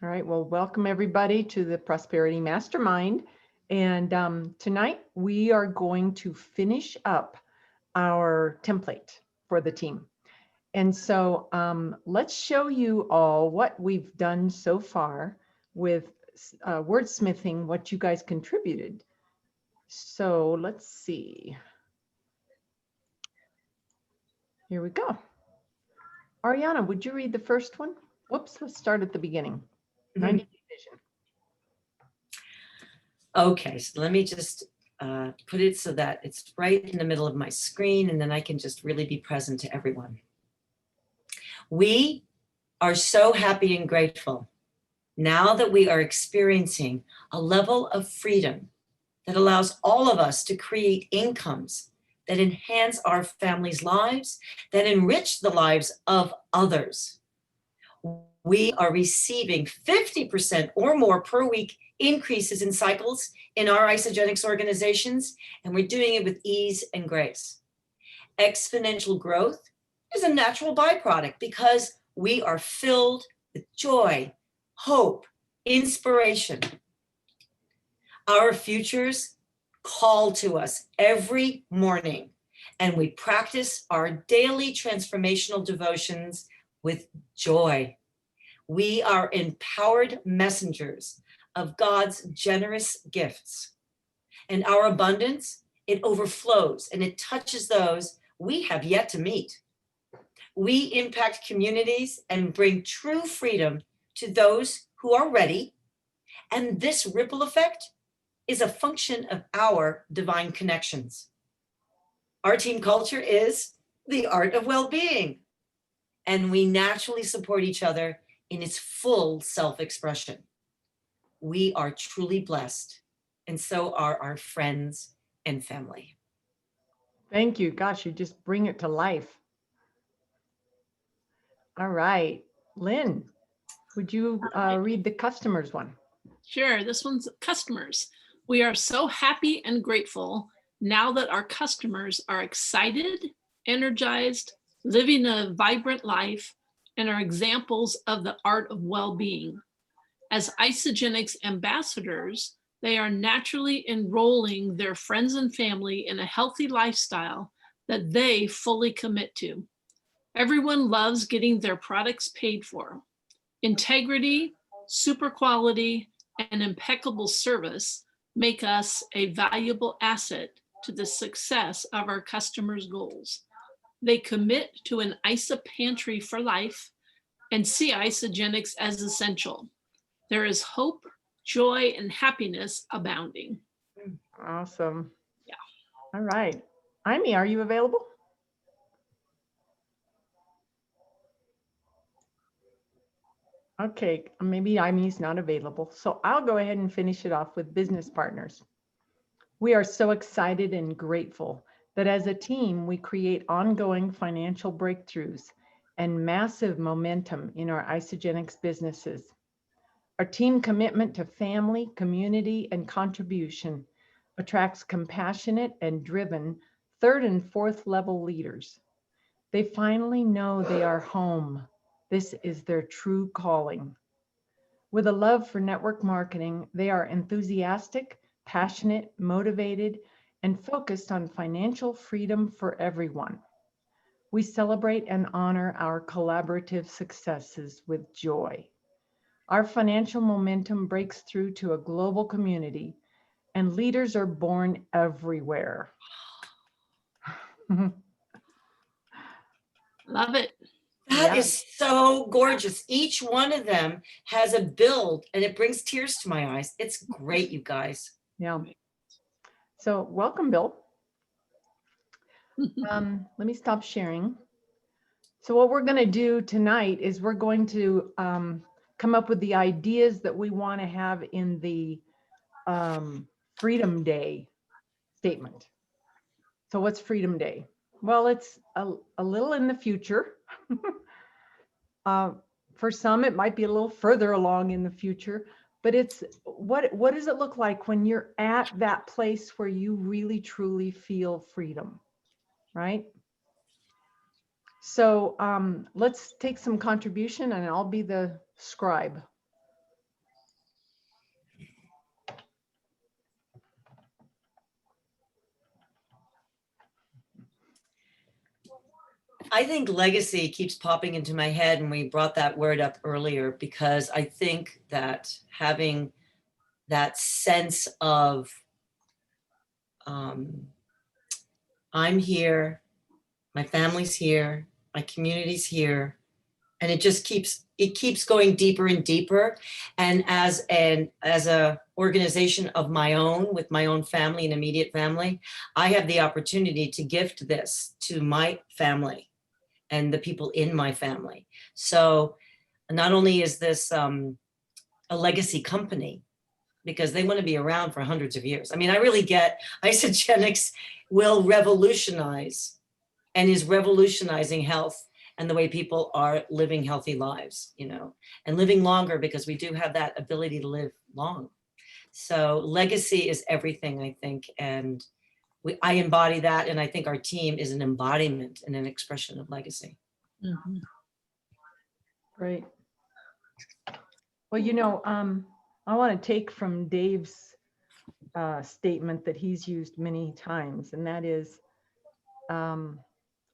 All right, well, welcome everybody to the Prosperity Mastermind. And tonight we are going to finish up our template for the team. And so let's show you all what we've done so far with wordsmithing, what you guys contributed. So let's see. Here we go. Ariana, would you read the first one? Whoops, let's start at the beginning. 90-day vision. Okay, so let me just put it so that it's right in the middle of my screen, and then I can just really be present to everyone. We are so happy and grateful now that we are experiencing a level of freedom that allows all of us to create incomes that enhance our families' lives, that enrich the lives of others. We are receiving 50% or more per week increases in cycles in our isogenics organizations, and we're doing it with ease and grace. Exponential growth is a natural byproduct because we are filled with joy, hope, inspiration. Our futures call to us every morning, and we practice our daily transformational devotions with joy. We are empowered messengers of God's generous gifts. And our abundance, it overflows and it touches those we have yet to meet. We impact communities and bring true freedom to those who are ready. And this ripple effect is a function of our divine connections. Our team culture is the art of well-being, and we naturally support each other in its full self-expression. We are truly blessed, and so are our friends and family. Thank you. Gosh, you just bring it to life. All right. Lynn, would you read the customers one? Sure, this one's customers. We are so happy and grateful now that our customers are excited, energized, living a vibrant life, and are examples of the art of well-being. As Isogenics ambassadors, they are naturally enrolling their friends and family in a healthy lifestyle that they fully commit to. Everyone loves getting their products paid for. Integrity, super quality, and impeccable service make us a valuable asset to the success of our customers' goals. They commit to an ISA pantry for life and see Isogenics as essential. There is hope, joy, and happiness abounding. Awesome. Yeah. All right. Amy, are you available? Okay, maybe Amy's not available. So I'll go ahead and finish it off with business partners. We are so excited and grateful that as a team, we create ongoing financial breakthroughs and massive momentum in our Isogenics businesses. Our team commitment to family, community, and contribution attracts compassionate and driven third and fourth level leaders. They finally know they are home. This is their true calling. With a love for network marketing, they are enthusiastic, passionate, motivated, and focused on financial freedom for everyone. We celebrate and honor our collaborative successes with joy. Our financial momentum breaks through to a global community, and leaders are born everywhere. Love it. That is so gorgeous. Each one of them has a build, and it brings tears to my eyes. It's great, you guys. Yeah. So welcome, Bill. Let me stop sharing. So what we're going to do tonight is we're going to come up with the ideas that we want to have in the Freedom Day statement. So what's Freedom Day? Well, it's a little in the future. For some, it might be a little further along in the future, but it's what does it look like when you're at that place where you really truly feel freedom, right? So let's take some contribution, and I'll be the scribe. I think legacy keeps popping into my head, and we brought that word up earlier because I think that having that sense of I'm here, my family's here, my community's here, and it keeps going deeper and deeper. And as a organization of my own, with my own family and immediate family, I have the opportunity to gift this to my family and the people in my family. So not only is this a legacy company, because they want to be around for hundreds of years. I mean, I really get, Isogenics will revolutionize and is revolutionizing health and the way people are living healthy lives, you know, and living longer, because we do have that ability to live long. So legacy is everything, I think. And I embody that. And I think our team is an embodiment and an expression of legacy. Mm-hmm. Great. Well, you know, I want to take from Dave's statement that he's used many times, and that is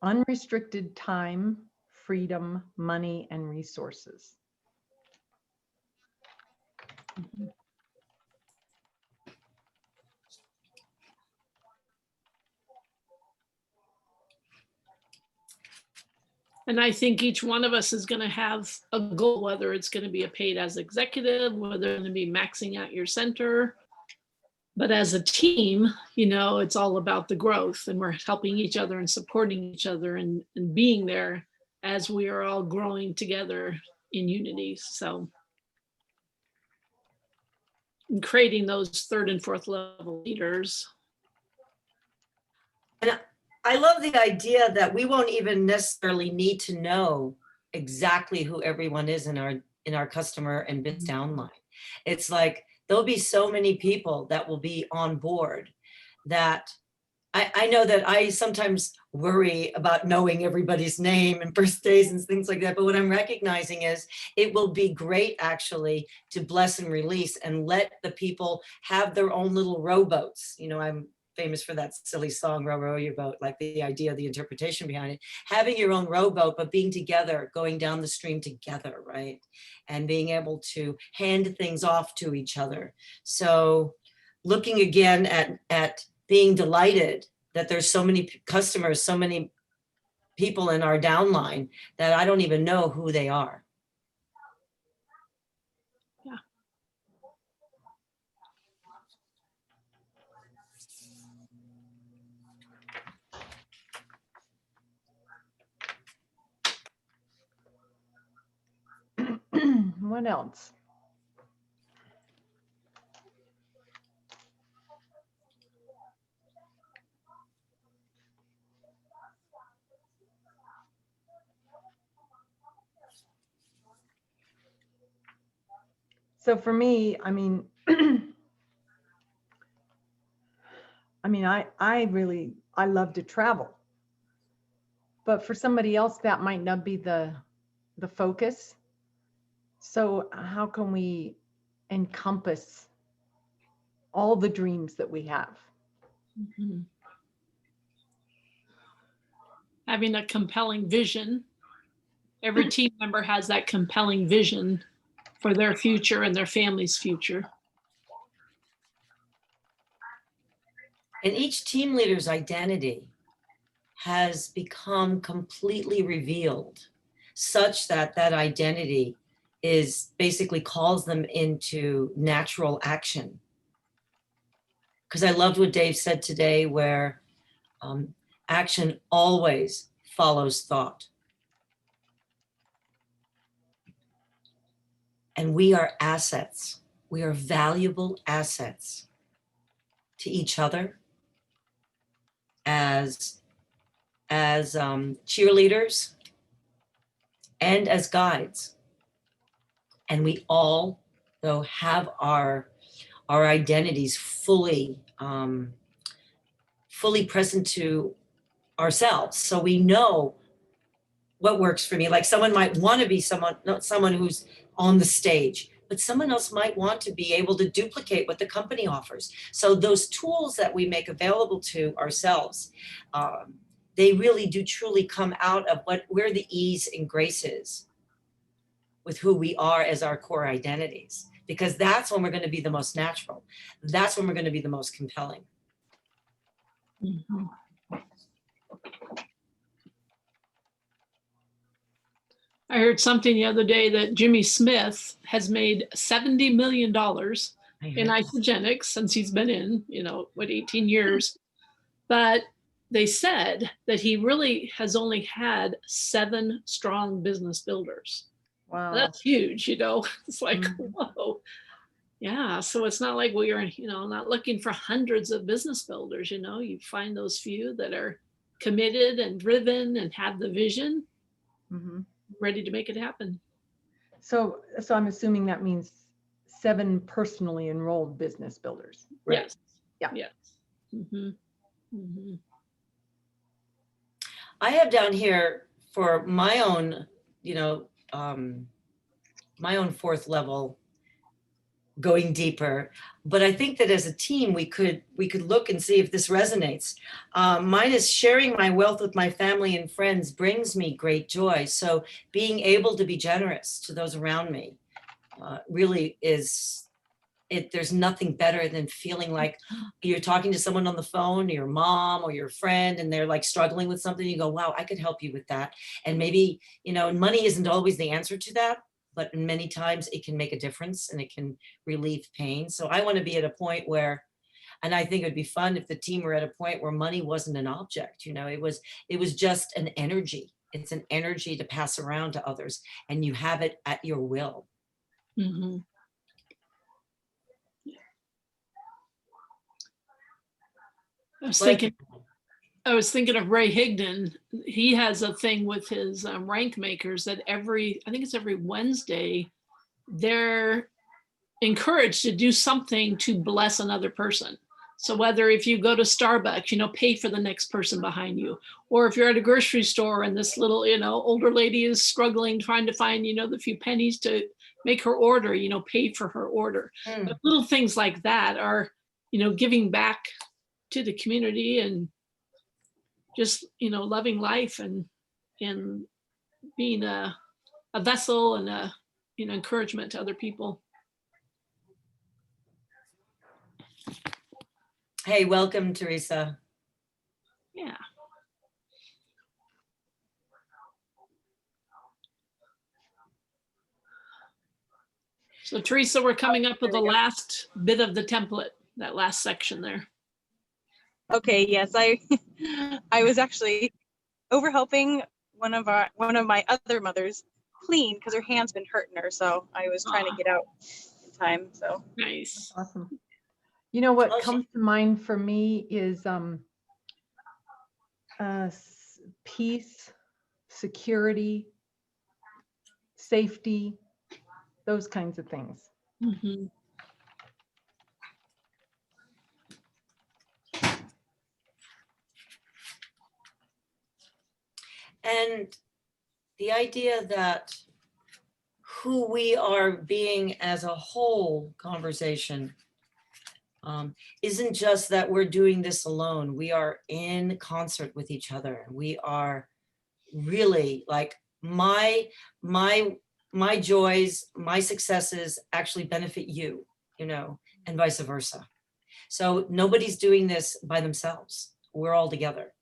unrestricted time, freedom, money, and resources. Mm-hmm. And I think each one of us is going to have a goal, whether it's going to be a paid as executive, whether it's going to be maxing out your center. But as a team, you know, it's all about the growth, and we're helping each other and supporting each other and being there as we are all growing together in unity. So, and creating those third and fourth level leaders. And I love the idea that we won't even necessarily need to know exactly who everyone is in our customer and business downline. It's like there'll be so many people that will be on board that I know that I sometimes worry about knowing everybody's name and birthdays and things like that. But what I'm recognizing is it will be great actually to bless and release and let the people have their own little rowboats. You know, I'm famous for that silly song, Row, Row Your Boat, like the idea, the interpretation behind it, having your own rowboat, but being together, going down the stream together, right? And being able to hand things off to each other. So looking again at being delighted that there's so many customers, so many people in our downline that I don't even know who they are. Yeah. What else? So for me, I mean, I love to travel, but for somebody else that might not be the focus. So how can we encompass all the dreams that we have? Mm-hmm. Having a compelling vision. Every team member has that compelling vision for their future and their family's future. And each team leader's identity has become completely revealed, such that that identity is basically calls them into natural action. Because I loved what Dave said today, where action always follows thought. And we are assets. We are valuable assets to each other as cheerleaders and as guides. And we all, though, have our identities fully present to ourselves. So we know what works for me. Like someone might want to be not someone who's on the stage, but someone else might want to be able to duplicate what the company offers. So those tools that we make available to ourselves they really do truly come out of where the ease and grace is with who we are as our core identities, because that's when we're going to be the most natural. That's when we're going to be the most compelling. Mhm. I heard something the other day that Jimmy Smith has made $70 million in isogenics since he's been in, 18 years. But they said that he really has only had 7 strong business builders. Wow. That's huge, It's like, Mhm. whoa. Yeah. So it's not like we're, not looking for hundreds of business builders, you find those few that are committed and driven and have the vision, Mhm. ready to make it happen. So I'm assuming that means 7 personally enrolled business builders. Right. Yes. Yeah. Yes. Mm-hmm. Mm-hmm. I have down here for my own, my own 4th level, going deeper. But I think that as a team, we could look and see if this resonates. Mine is sharing my wealth with my family and friends brings me great joy. So being able to be generous to those around me really is it. There's nothing better than feeling like you're talking to someone on the phone, your mom or your friend, and they're like struggling with something. You go, wow, I could help you with that. And maybe, money isn't always the answer to that, but many times it can make a difference and it can relieve pain. So I want to be at a point where, and I think it would be fun if the team were at a point where money wasn't an object. It was just an energy. It's an energy to pass around to others, and you have it at your will. Mm-hmm. I was thinking of Ray Higdon. He has a thing with his rank makers that I think it's every Wednesday, they're encouraged to do something to bless another person. So whether if you go to Starbucks, pay for the next person behind you, or if you're at a grocery store and this little, older lady is struggling, trying to find, the few pennies to make her order, pay for her order. But little things like that are, giving back to the community and just, loving life and being a vessel and a, encouragement to other people. Hey, welcome, Teresa. Yeah. So Teresa, we're coming up with the last bit of the template, that last section there. Okay, yes, I was actually over helping one of my other mothers clean because her hand's been hurting her, so I was trying to get out in time. So nice. Awesome. What comes to mind for me is peace, security, safety, those kinds of things. Mm-hmm. And the idea that who we are being as a whole conversation isn't just that we're doing this alone. We are in concert with each other. We are really like my joys, my successes actually benefit you, and vice versa. So nobody's doing this by themselves. We're all together.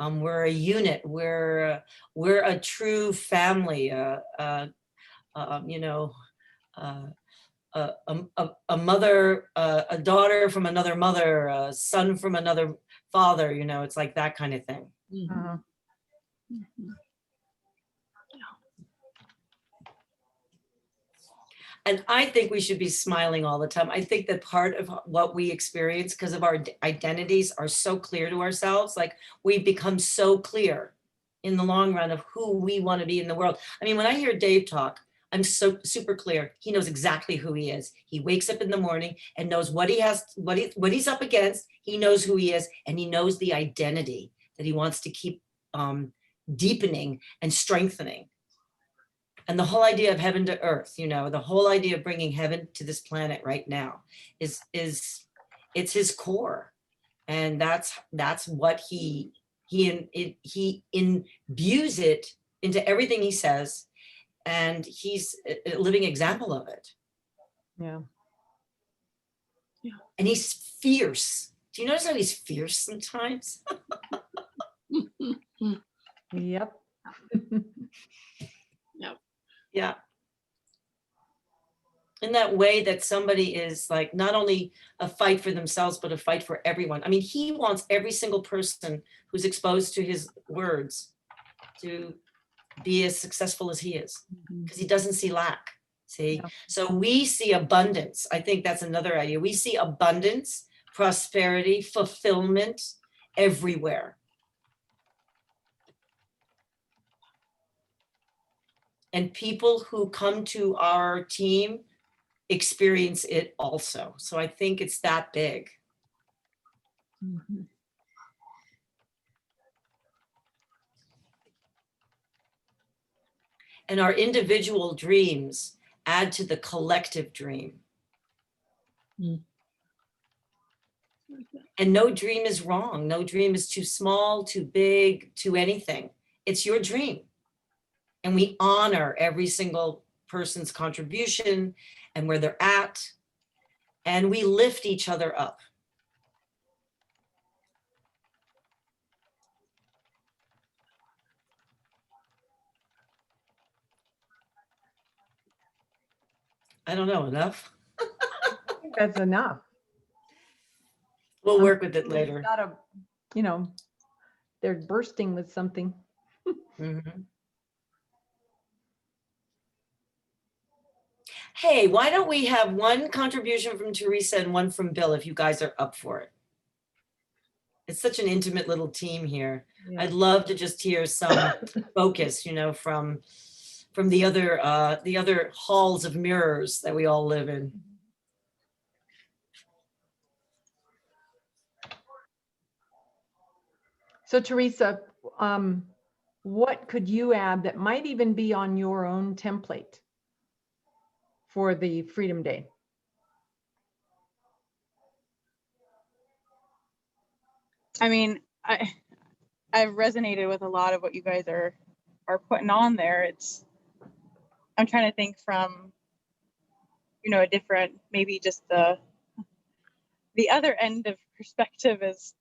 We're a unit. We're a true family. A mother, a daughter from another mother, a son from another father. It's like that kind of thing. Mm-hmm. Uh-huh. Mm-hmm. And I think we should be smiling all the time. I think that part of what we experience, because of our identities are so clear to ourselves, like we become so clear in the long run of who we want to be in the world. I mean, when I hear Dave talk, I'm so super clear. He knows exactly who he is. He wakes up in the morning and knows what he has, what he's up against. He knows who he is, and he knows the identity that he wants to keep deepening and strengthening. And the whole idea of heaven to earth, the whole idea of bringing heaven to this planet right now is it's his core. And that's what he He imbues it into everything he says, and he's a living example of it. Yeah. And he's fierce. Do you notice how he's fierce sometimes? Yep. Yeah. In that way that somebody is like not only a fight for themselves, but a fight for everyone. I mean, he wants every single person who's exposed to his words to be as successful as he is, because he doesn't see lack. See, Yeah. so we see abundance. I think that's another idea. We see abundance, prosperity, fulfillment everywhere. And people who come to our team experience it also. So I think it's that big. Mhm. And our individual dreams add to the collective dream. Mm. And no dream is wrong. No dream is too small, too big, too anything. It's your dream. And we honor every single person's contribution and where they're at. And we lift each other up. I don't know, enough? I think that's enough. We'll work with it later. Gotta, you know, they're bursting with something. Mhm. Hey, why don't we have one contribution from Teresa and one from Bill if you guys are up for it? It's such an intimate little team here. Yeah. I'd love to just hear some focus, from the other halls of mirrors that we all live in. So Teresa, what could you add that might even be on your own template for the Freedom Day? I mean, I've resonated with a lot of what you guys are putting on there. I'm trying to think from, a different, maybe just the other end of perspective is,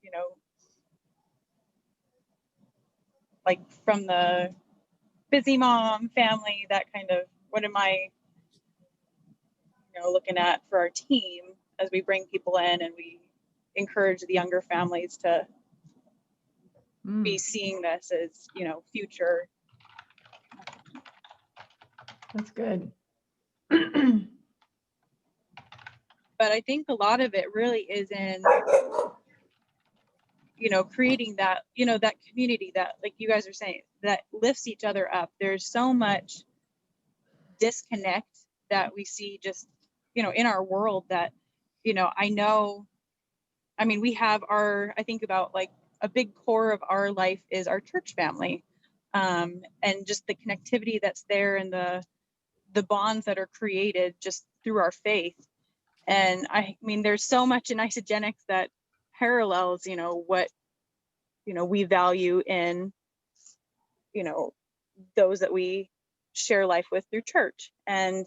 like from the busy mom family, that kind of, what am I, looking at for our team as we bring people in and we encourage the younger families to be seeing this as, future. That's good. But I think a lot of it really is in, creating that, that community that, like you guys are saying, that lifts each other up. There's so much disconnect that we see just, in our world that, we have I think about like a big core of our life is our church family. And just the connectivity that's there and the bonds that are created just through our faith. And there's so much in Isogenics that parallels, what, we value in, those that we share life with through church. And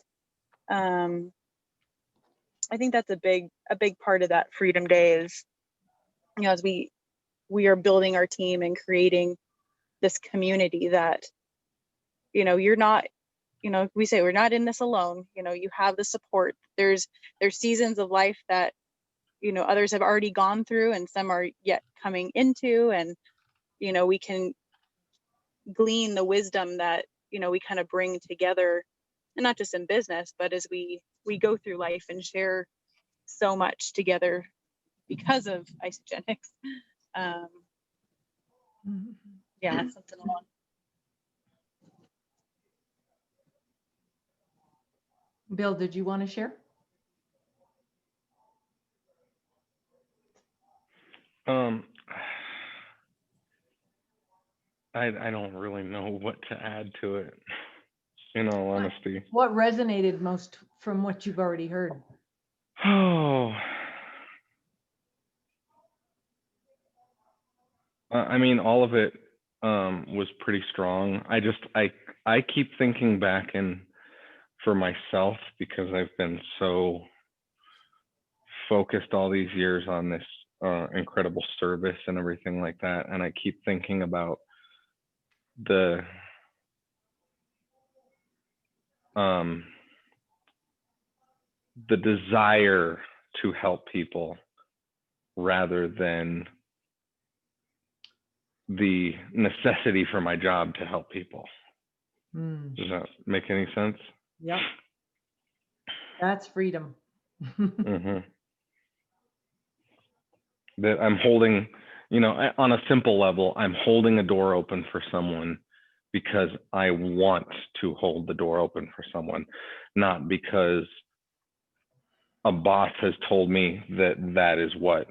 I think that's a big part of that Freedom Day is, as we are building our team and creating this community that, you're not, we say we're not in this alone. You have the support. There's seasons of life that, others have already gone through and some are yet coming into, and, we can glean the wisdom that, we kind of bring together, and not just in business, but as we go through life and share so much together because of Isogenics. Yeah, something along. Bill, did you want to share? I don't really know what to add to it, in all honesty. What resonated most from what you've already heard? Oh, I mean, all of it was pretty strong. I keep thinking back and for myself, because I've been so focused all these years on this incredible service and everything like that, and I keep thinking about the um, the desire to help people rather than the necessity for my job to help people. Mm, Does that make any sense? yep. That's freedom. Hmm. That I'm holding, on a simple level, I'm holding a door open for someone because I want to hold the door open for someone, not because a boss has told me that that is what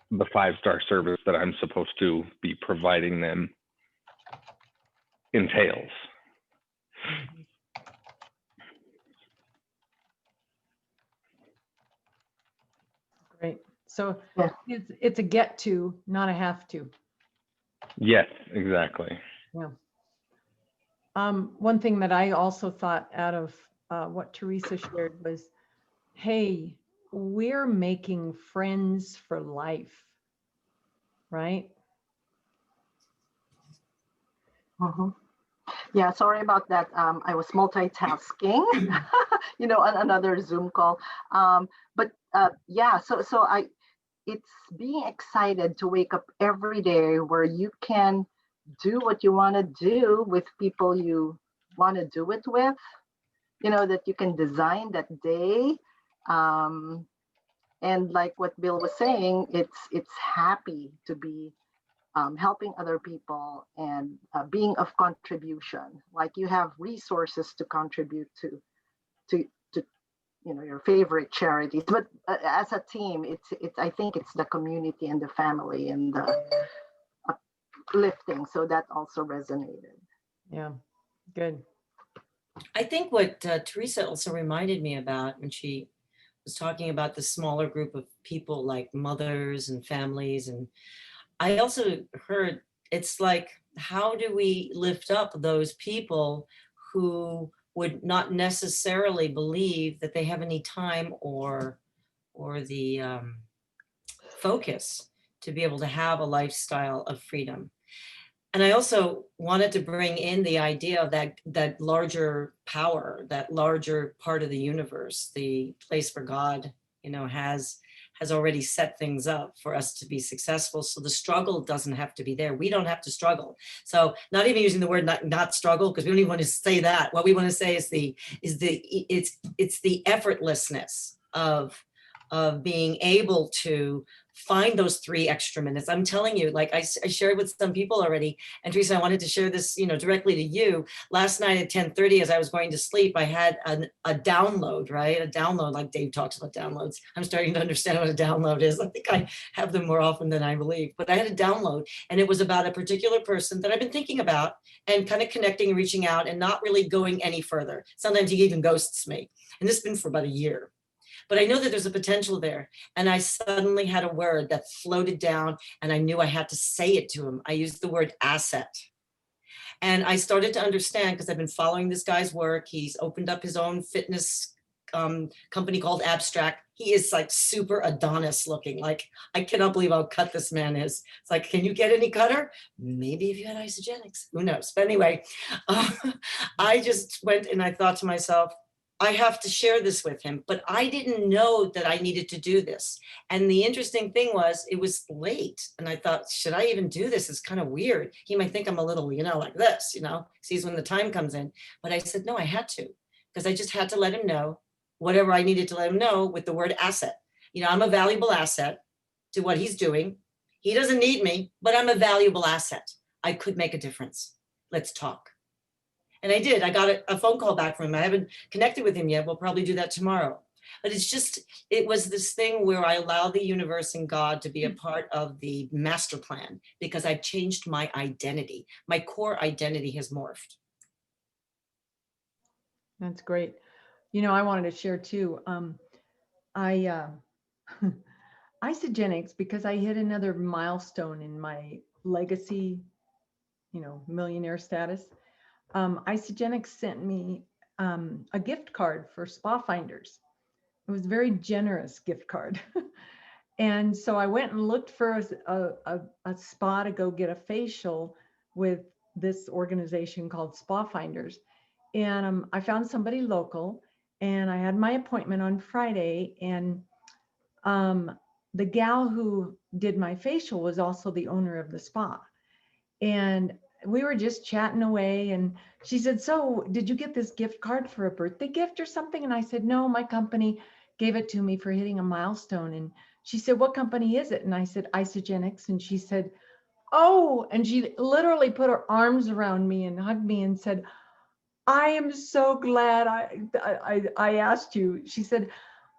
the 5-star service that I'm supposed to be providing them entails. Mhm. Great. So Yeah. it's a get to, not a have to. Yes, exactly. Yeah. One thing that I also thought out of what Teresa shared was, hey, we're making friends for life, right? Mhm. Yeah, sorry about that. I was multitasking, on another Zoom call. But yeah, it's being excited to wake up every day where you can do what you want to do with people you want to do it with, that you can design that day. Um, and like what Bill was saying, it's happy to be helping other people and being of contribution. Like you have resources to contribute to your favorite charities, but as a team, it's I think it's the community and the family and the uplifting. So that also resonated. Yeah, good. I think what Teresa also reminded me about when she was talking about the smaller group of people like mothers and families, and I also heard it's like, how do we lift up those people who would not necessarily believe that they have any time or the focus to be able to have a lifestyle of freedom? And I also wanted to bring in the idea of that larger power, that larger part of the universe, the place where God, has already set things up for us to be successful. So the struggle doesn't have to be there. We don't have to struggle. So not even using the word not struggle, because we don't even want to say that. What we want to say is it's the effortlessness of being able to find those 3 extra minutes. I'm telling you, like I shared with some people already, and Teresa, I wanted to share this, directly to you. Last night at 10:30, as I was going to sleep, I had a download, right? A download, like Dave talks about downloads. I'm starting to understand what a download is. I think I have them more often than I believe, but I had a download, and it was about a particular person that I've been thinking about and kind of connecting and reaching out and not really going any further. Sometimes he even ghosts me. And this has been for about a year. But I know that there's a potential there. And I suddenly had a word that floated down, and I knew I had to say it to him. I used the word asset. And I started to understand, because I've been following this guy's work. He's opened up his own fitness company called Abstract. He is like super Adonis looking. Like, I cannot believe how cut this man is. It's like, can you get any cutter? Maybe if you had isogenics, who knows? But anyway, I just went and I thought to myself, I have to share this with him, but I didn't know that I needed to do this. And the interesting thing was, it was late, and I thought, should I even do this? It's kind of weird. He might think I'm a little, like this, sees when the time comes in. But I said, no, I had to, because I just had to let him know whatever I needed to let him know with the word asset. I'm a valuable asset to what he's doing. He doesn't need me, but I'm a valuable asset. I could make a difference. Let's talk. And I did. I got a phone call back from him. I haven't connected with him yet. We'll probably do that tomorrow. But it was this thing where I allow the universe and God to be a part of the master plan, because I've changed my identity. My core identity has morphed. That's great. I wanted to share too. I Isogenics, because I hit another milestone in my legacy, millionaire status. Isogenics sent me a gift card for Spa Finders. It was a very generous gift card. And so I went and looked for a spa to go get a facial with this organization called Spa Finders. And I found somebody local, and I had my appointment on Friday. And the gal who did my facial was also the owner of the spa. And we were just chatting away, and she said, "So did you get this gift card for a birthday gift or something?" And I said, "No, my company gave it to me for hitting a milestone." And she said, "What company is it?" And I said, "Isogenics." And she said, "Oh," and she literally put her arms around me and hugged me and said, "I am so glad I asked you." She said,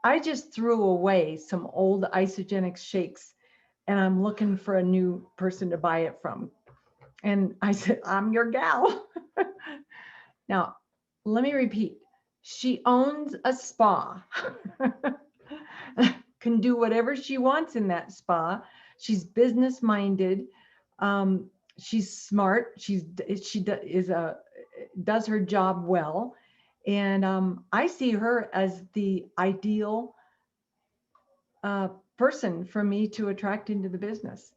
"I just threw away some old Isogenics shakes, and I'm looking for a new person to buy it from." And I said, "I'm your gal." Now, let me repeat. She owns a spa, can do whatever she wants in that spa. She's business minded. She's smart. Does her job well. And I see her as the ideal person for me to attract into the business.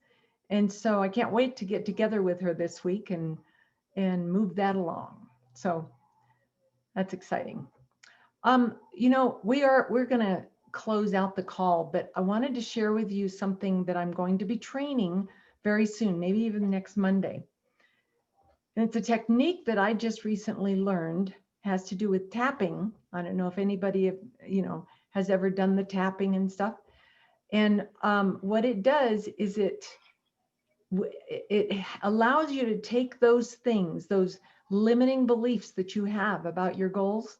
And so I can't wait to get together with her this week and move that along. So that's exciting. We're going to close out the call, but I wanted to share with you something that I'm going to be training very soon, maybe even next Monday. And it's a technique that I just recently learned, has to do with tapping. I don't know if anybody, has ever done the tapping and stuff. And what it does is it allows you to take those things, those limiting beliefs that you have about your goals,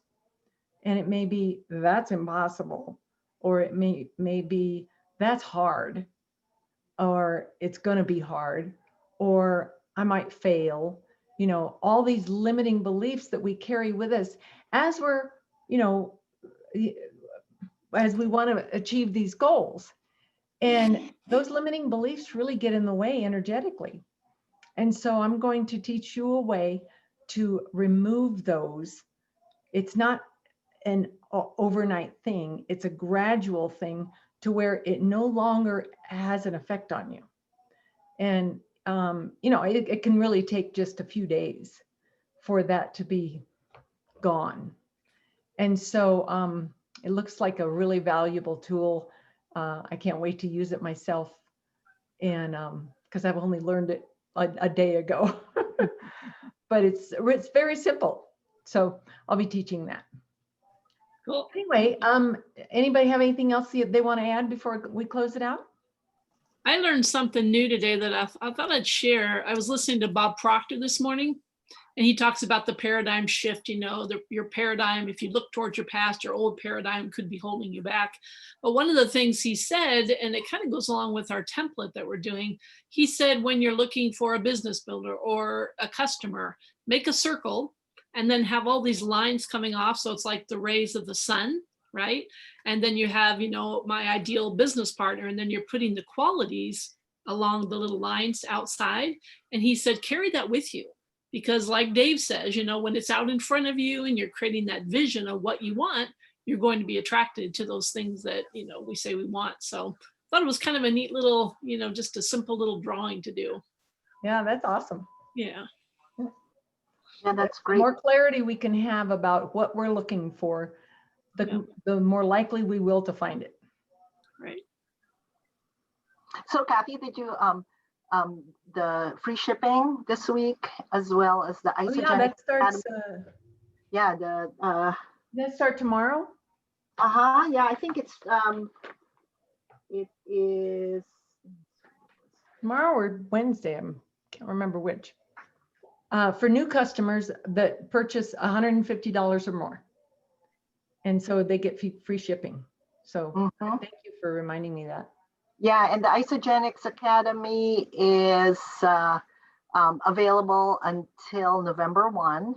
and it may be that's impossible, or it may be that's hard, or it's going to be hard, or I might fail. All these limiting beliefs that we carry with us as we're, as we want to achieve these goals. And those limiting beliefs really get in the way energetically. And so I'm going to teach you a way to remove those. It's not an overnight thing. It's a gradual thing to where it no longer has an effect on you. And, it can really take just a few days for that to be gone. And so it looks like a really valuable tool. I can't wait to use it myself. And because I've only learned it a day ago, but it's very simple. So I'll be teaching that. Cool. Anyway, anybody have anything else they want to add before we close it out? I learned something new today that I thought I'd share. I was listening to Bob Proctor this morning, and he talks about the paradigm shift. Your paradigm, if you look towards your past, your old paradigm could be holding you back. But one of the things he said, and it kind of goes along with our template that we're doing, he said, when you're looking for a business builder or a customer, make a circle and then have all these lines coming off. So it's like the rays of the sun, right? And then you have, my ideal business partner, and then you're putting the qualities along the little lines outside. And he said, carry that with you. Because like Dave says, when it's out in front of you and you're creating that vision of what you want, you're going to be attracted to those things that, we say we want. So I thought it was kind of a neat little, just a simple little drawing to do. Yeah, that's awesome. Yeah. Yeah, that's great. The more clarity we can have about what we're looking for, the more likely we will to find it. Right. So Kathy, did you the free shipping this week as well as the Isogenic? Yeah, that starts. That start tomorrow. Yeah, I think it is Tomorrow or Wednesday. I can't remember which. For new customers that purchase $150 or more. And so they get free shipping. So thank you for reminding me that. Yeah, and the Isogenics Academy is available until November 1.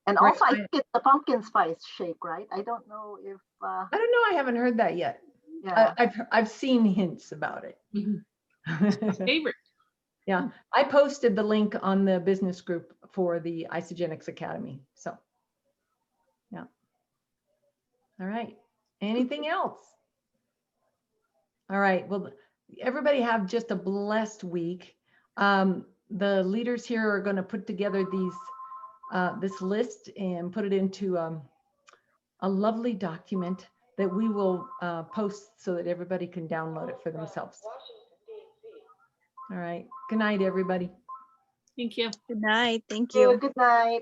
And also, I think it's the pumpkin spice shake, right? I don't know if... I don't know. I haven't heard that yet. Yeah. I've seen hints about it. Favorite. Yeah, I posted the link on the business group for the Isogenics Academy. So, yeah. All right. Anything else? All right. Well, everybody have just a blessed week. The leaders here are going to put together this list and put it into a lovely document that we will post so that everybody can download it for themselves. All right. Good night, everybody. Thank you. Good night. Thank you. Good night.